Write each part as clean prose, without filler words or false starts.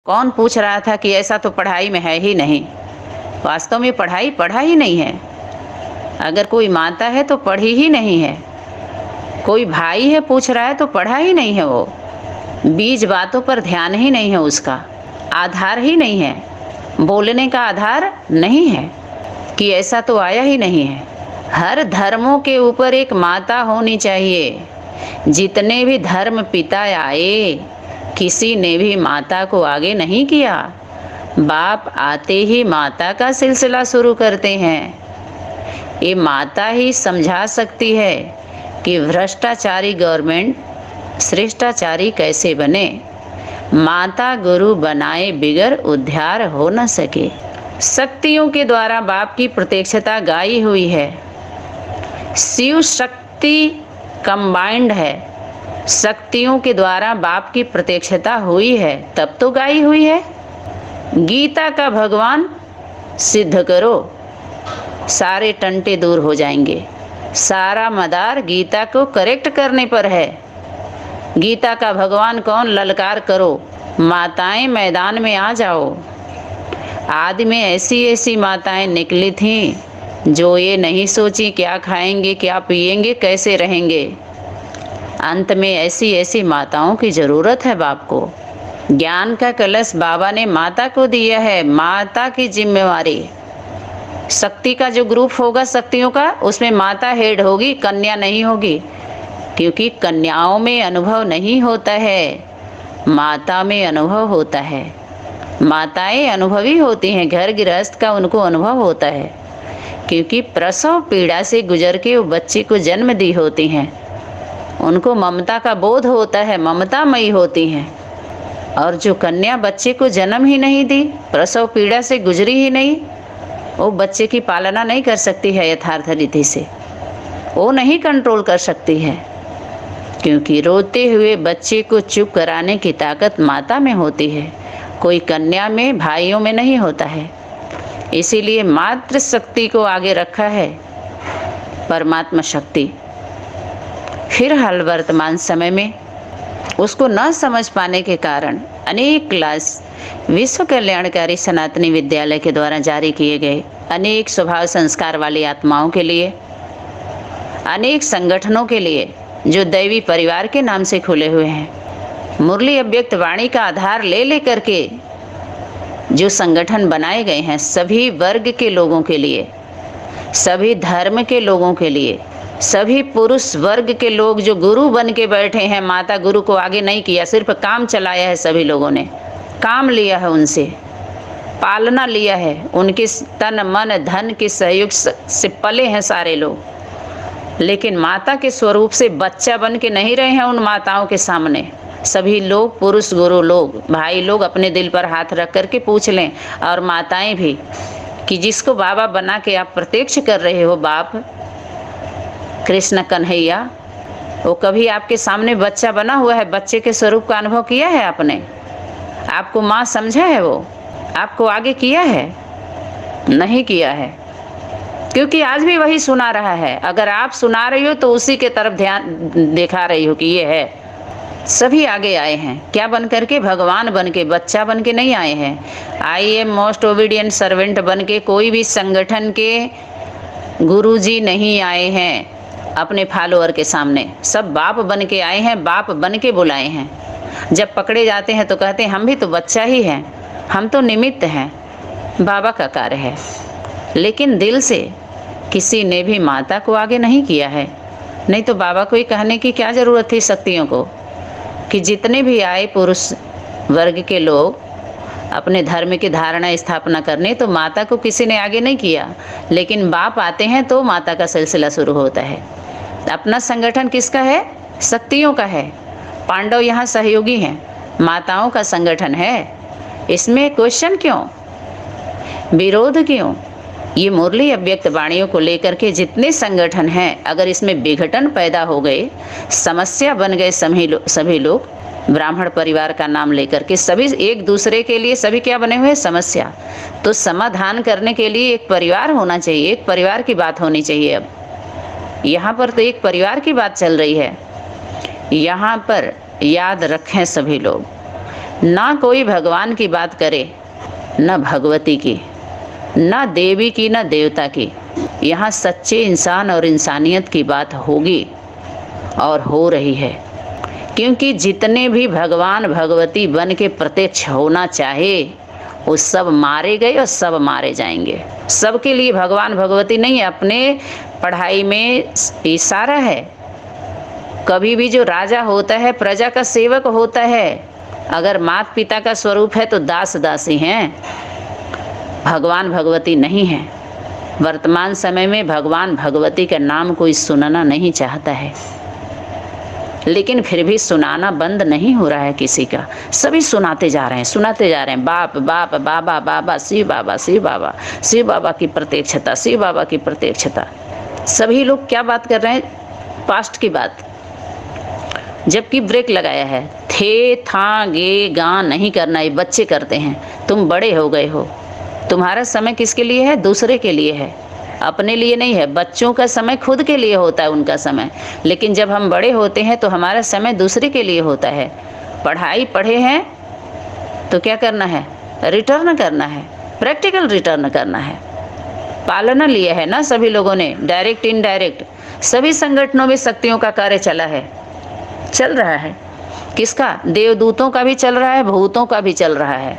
कौन पूछ रहा था कि ऐसा तो पढ़ाई में है ही नहीं। वास्तव में पढ़ाई पढ़ा ही नहीं है। अगर कोई माता है तो पढ़ी ही नहीं है। कोई भाई है पूछ रहा है तो पढ़ा ही नहीं है। वो बीज बातों पर ध्यान ही नहीं है, उसका आधार ही नहीं है, बोलने का आधार नहीं है कि ऐसा तो आया ही नहीं है। हर धर्मों के ऊपर एक माता होनी चाहिए। जितने भी धर्म पिता आए, किसी ने भी माता को आगे नहीं किया। बाप आते ही माता का सिलसिला शुरू करते हैं। ये माता ही समझा सकती है कि भ्रष्टाचारी गवर्नमेंट श्रेष्ठाचारी कैसे बने। माता गुरु बनाए बिगर उद्धार हो न सके। शक्तियों के द्वारा बाप की प्रत्यक्षता गाई हुई है। शिव शक्ति कंबाइंड है। शक्तियों के द्वारा बाप की प्रत्यक्षता हुई है, तब तो गाई हुई है। गीता का भगवान सिद्ध करो, सारे टंटे दूर हो जाएंगे। सारा मदार गीता को करेक्ट करने पर है। गीता का भगवान कौन? ललकार करो, माताएं मैदान में आ जाओ। आदि में ऐसी ऐसी माताएं निकली थीं जो ये नहीं सोची क्या खाएंगे, क्या पिएंगे, कैसे रहेंगे। अंत में ऐसी ऐसी माताओं की जरूरत है बाप को। ज्ञान का कलश बाबा ने माता को दिया है। माता की जिम्मेवारी। शक्ति का जो ग्रुप होगा शक्तियों का, उसमें माता हेड होगी, कन्या नहीं होगी, क्योंकि कन्याओं में अनुभव नहीं होता है, माता में अनुभव होता है। माताएं अनुभवी होती हैं, घर गृहस्थ का उनको अनुभव होता है, क्योंकि प्रसव पीड़ा से गुजर के वो बच्चे को जन्म दी होती हैं। उनको ममता का बोध होता है, ममतामयी होती हैं। और जो कन्या बच्चे को जन्म ही नहीं दी, प्रसव पीड़ा से गुजरी ही नहीं, वो बच्चे की पालना नहीं कर सकती है यथार्थ रीति से। वो नहीं कंट्रोल कर सकती है, क्योंकि रोते हुए बच्चे को चुप कराने की ताकत माता में होती है, कोई कन्या में, भाइयों में नहीं होता है। इसीलिए मातृ शक्ति को आगे रखा है परमात्मा शक्ति। फिर हाल वर्तमान समय में उसको न समझ पाने के कारण अनेक क्लास विश्व कल्याणकारी सनातनी विद्यालय के द्वारा जारी किए गए अनेक स्वभाव संस्कार वाली आत्माओं के लिए, अनेक संगठनों के लिए जो दैवी परिवार के नाम से खुले हुए हैं, मुरली अव्यक्त वाणी का आधार ले लेकर के जो संगठन बनाए गए हैं, सभी वर्ग के लोगों के लिए, सभी धर्म के लोगों के लिए, सभी पुरुष वर्ग के लोग जो गुरु बन के बैठे हैं। माता गुरु को आगे नहीं किया, सिर्फ काम चलाया है। सभी लोगों ने काम लिया है, उनसे पालना लिया है, उनके तन मन धन के सहयोग से पले हैं सारे लोग। लेकिन माता के स्वरूप से बच्चा बन के नहीं रहे हैं उन माताओं के सामने। सभी लोग, पुरुष गुरु लोग, भाई लोग अपने दिल पर हाथ रख करके पूछ लें, और माताएं भी, कि जिसको बाबा बना के आप प्रत्यक्ष कर रहे हो, बाप कृष्ण कन्हैया, वो कभी आपके सामने बच्चा बना हुआ है? बच्चे के स्वरूप का अनुभव किया है आपने? आपको माँ समझा है? वो आपको आगे किया है? नहीं किया है, क्योंकि आज भी वही सुना रहा है। अगर आप सुना रही हो तो उसी के तरफ ध्यान दिखा रही हो कि ये है। सभी आगे आए हैं क्या बन करके? भगवान बन के, बच्चा बन के नहीं आए हैं। I am most obedient servant बन के कोई भी संगठन के गुरुजी नहीं आए हैं अपने फॉलोअर के सामने। सब बाप बन के आए हैं, बाप बन के बुलाए हैं। जब पकड़े जाते हैं तो कहते हैं हम भी तो बच्चा ही हैं, हम तो निमित्त हैं, बाबा का कार्य है। लेकिन दिल से किसी ने भी माता को आगे नहीं किया है। नहीं तो बाबा को ही कहने की क्या ज़रूरत थी शक्तियों को, कि जितने भी आए पुरुष वर्ग के लोग अपने धर्म की धारणा स्थापना करने, तो माता को किसी ने आगे नहीं किया। लेकिन बाप आते हैं तो माता का सिलसिला शुरू होता है। अपना संगठन किसका है? शक्तियों का है। पांडव यहाँ सहयोगी हैं, माताओं का संगठन है। इसमें क्वेश्चन क्यों, विरोध क्यों? ये मुरली अव्यक्त वाणियों को लेकर के जितने संगठन हैं, अगर इसमें विघटन पैदा हो गए, समस्या बन गए सभी लोग, ब्राह्मण परिवार का नाम लेकर के सभी एक दूसरे के लिए सभी क्या बने हुए? समस्या। तो समाधान करने के लिए एक परिवार होना चाहिए, एक परिवार की बात होनी चाहिए। अब यहाँ पर तो एक परिवार की बात चल रही है। यहाँ पर याद रखें सभी लोग, ना कोई भगवान की बात करे, न भगवती की, न देवी की, न देवता की। यहाँ सच्चे इंसान और इंसानियत की बात होगी और हो रही है, क्योंकि जितने भी भगवान भगवती बन के प्रत्यक्ष होना चाहे वो सब मारे गए और सब मारे जाएंगे। सबके लिए भगवान भगवती नहीं है, अपने पढ़ाई में इशारा है। कभी भी जो राजा होता है प्रजा का सेवक होता है। अगर माता पिता का स्वरूप है तो दास दासी हैं, भगवान भगवती नहीं है। वर्तमान समय में भगवान भगवती का नाम कोई सुनना नहीं चाहता है, लेकिन फिर भी सुनाना बंद नहीं हो रहा है किसी का। सभी सुनाते जा रहे हैं, सुनाते जा रहे हैं। बाप बाप बाबा बाबा, शिव बाबा शिव बाबा, शिव बाबा की प्रत्यक्षता, शिव बाबा की प्रत्यक्षता। सभी लोग क्या बात कर रहे हैं? पास्ट की बात, जबकि ब्रेक लगाया है। थे था गे गा नहीं करना, ये बच्चे करते हैं। तुम बड़े हो गए हो, तुम्हारा समय किसके लिए है? दूसरे के लिए है, अपने लिए नहीं है। बच्चों का समय खुद के लिए होता है, उनका समय। लेकिन जब हम बड़े होते हैं तो हमारा समय दूसरे के लिए होता है। पढ़ाई पढ़े हैं तो क्या करना है? रिटर्न करना है, प्रैक्टिकल रिटर्न करना है। पालना लिया है ना सभी लोगों ने, डायरेक्ट इनडायरेक्ट। सभी संगठनों में शक्तियों का कार्य चला है, चल रहा है। किसका? देवदूतों का भी चल रहा है, भूतों का भी चल रहा है।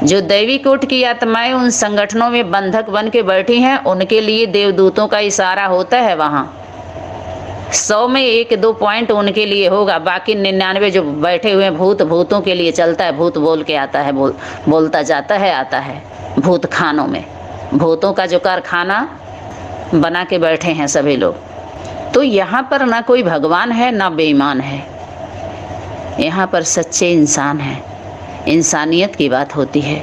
जो दैवी कोट की आत्माएं उन संगठनों में बंधक बन के बैठी हैं, उनके लिए देवदूतों का इशारा होता है। वहाँ 100 में 1-2 पॉइंट उनके लिए होगा, बाकी 99 जो बैठे हुए हैं भूतों के लिए चलता है। भूत बोल के आता है, बोलता जाता है, आता है। भूत खानों में भूतों का जो कारखाना बना के बैठे हैं सभी लोग। तो यहाँ पर ना कोई भगवान है ना बेईमान है, यहाँ पर सच्चे इंसान हैं। इंसानियत की बात होती है,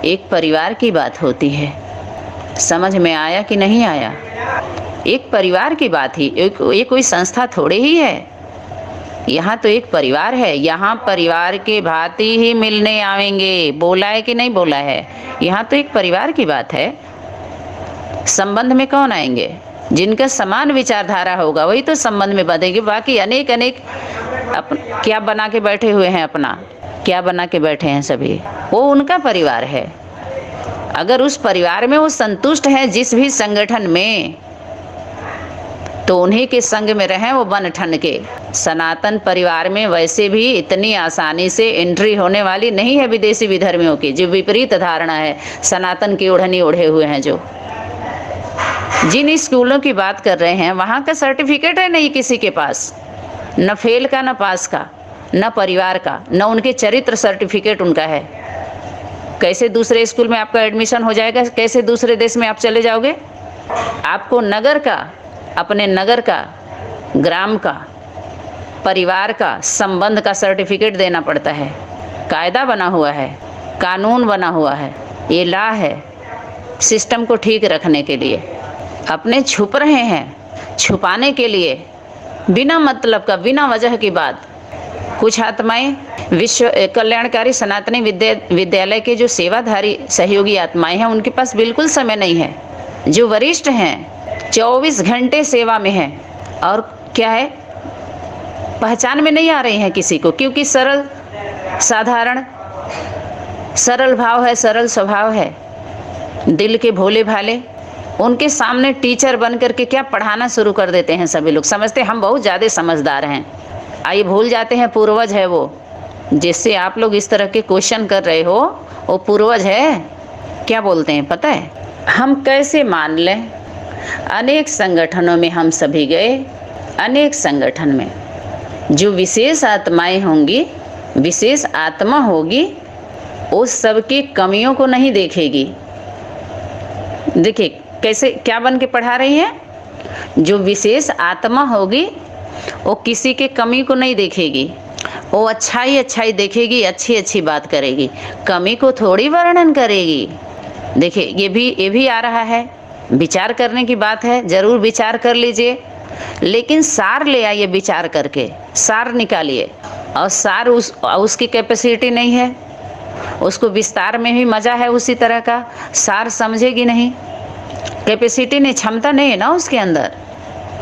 एक परिवार की बात होती है। समझ में आया कि नहीं आया? एक परिवार की बात ही, ये कोई संस्था थोड़े ही है। यहाँ तो एक परिवार है। यहाँ परिवार के भांति ही मिलने आवेंगे। बोला है कि नहीं बोला है? यहाँ तो एक परिवार की बात है। संबंध में कौन आएंगे? जिनका समान विचारधारा होगा वही तो संबंध में बंधेंगे। बाकी अनेक क्या बना के बैठे हुए हैं, अपना क्या बना के बैठे हैं सभी, वो उनका परिवार है। अगर उस परिवार में वो संतुष्ट हैं जिस भी संगठन में, तो उन्हीं के संग में रहें वो बन ठन के। सनातन परिवार में वैसे भी इतनी आसानी से एंट्री होने वाली नहीं है विदेशी विधर्मियों की, जो विपरीत धारणा है सनातन की ओढ़नी ओढ़े हुए हैं। जो जिन स्कूलों की बात कर रहे हैं वहाँ का सर्टिफिकेट है नहीं किसी के पास, न फेल का न पास का, न परिवार का, न उनके चरित्र सर्टिफिकेट उनका है। कैसे दूसरे स्कूल में आपका एडमिशन हो जाएगा? कैसे दूसरे देश में आप चले जाओगे? आपको नगर का, अपने नगर का, ग्राम का, परिवार का, संबंध का सर्टिफिकेट देना पड़ता है। कायदा बना हुआ है, कानून बना हुआ है, ये लॉ है सिस्टम को ठीक रखने के लिए। अपने छुप रहे हैं, छुपाने के लिए, बिना मतलब का, बिना वजह की बात। कुछ आत्माएं विश्व कल्याणकारी सनातनी विद्यालय के जो सेवाधारी सहयोगी आत्माएं हैं, उनके पास बिल्कुल समय नहीं है। जो वरिष्ठ हैं 24 घंटे सेवा में हैं, और क्या है, पहचान में नहीं आ रही हैं किसी को, क्योंकि सरल साधारण सरल भाव है, सरल स्वभाव है, दिल के भोले भाले। उनके सामने टीचर बन करके क्या पढ़ाना शुरू कर देते हैं सभी लोग। समझते हम बहुत ज़्यादा समझदार हैं। आइए भूल जाते हैं पूर्वज है वो, जिससे आप लोग इस तरह के क्वेश्चन कर रहे हो, वो पूर्वज है। क्या बोलते हैं पता है? हम कैसे मान लें? अनेक संगठनों में हम सभी गए, अनेक संगठन में जो विशेष आत्माएं होंगी, विशेष आत्मा होगी, उस सबकी कमियों को नहीं देखेगी। देखिए कैसे क्या बन के पढ़ा रही हैं। जो विशेष आत्मा होगी वो किसी के कमी को नहीं देखेगी, वो अच्छाई देखेगी, अच्छी बात करेगी, कमी को थोड़ी वर्णन करेगी। देखिए ये भी आ रहा है, विचार करने की बात है, जरूर विचार कर लीजिए, लेकिन सार ले आइए, विचार करके सार निकालिए। और सार उसकी कैपेसिटी नहीं है, उसको विस्तार में भी मजा है उसी तरह का, सार समझेगी नहीं, कैपेसिटी नहीं, क्षमता नहीं है ना उसके अंदर।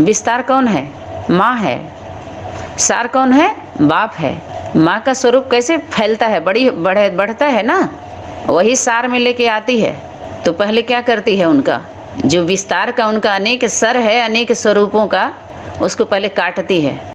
विस्तार कौन है? माँ है। सार कौन है? बाप है। माँ का स्वरूप कैसे फैलता है, बढ़ता है ना, वही सार में लेके आती है। तो पहले क्या करती है, उनका जो विस्तार का उनका अनेक सर है, अनेक स्वरूपों का, उसको पहले काटती है।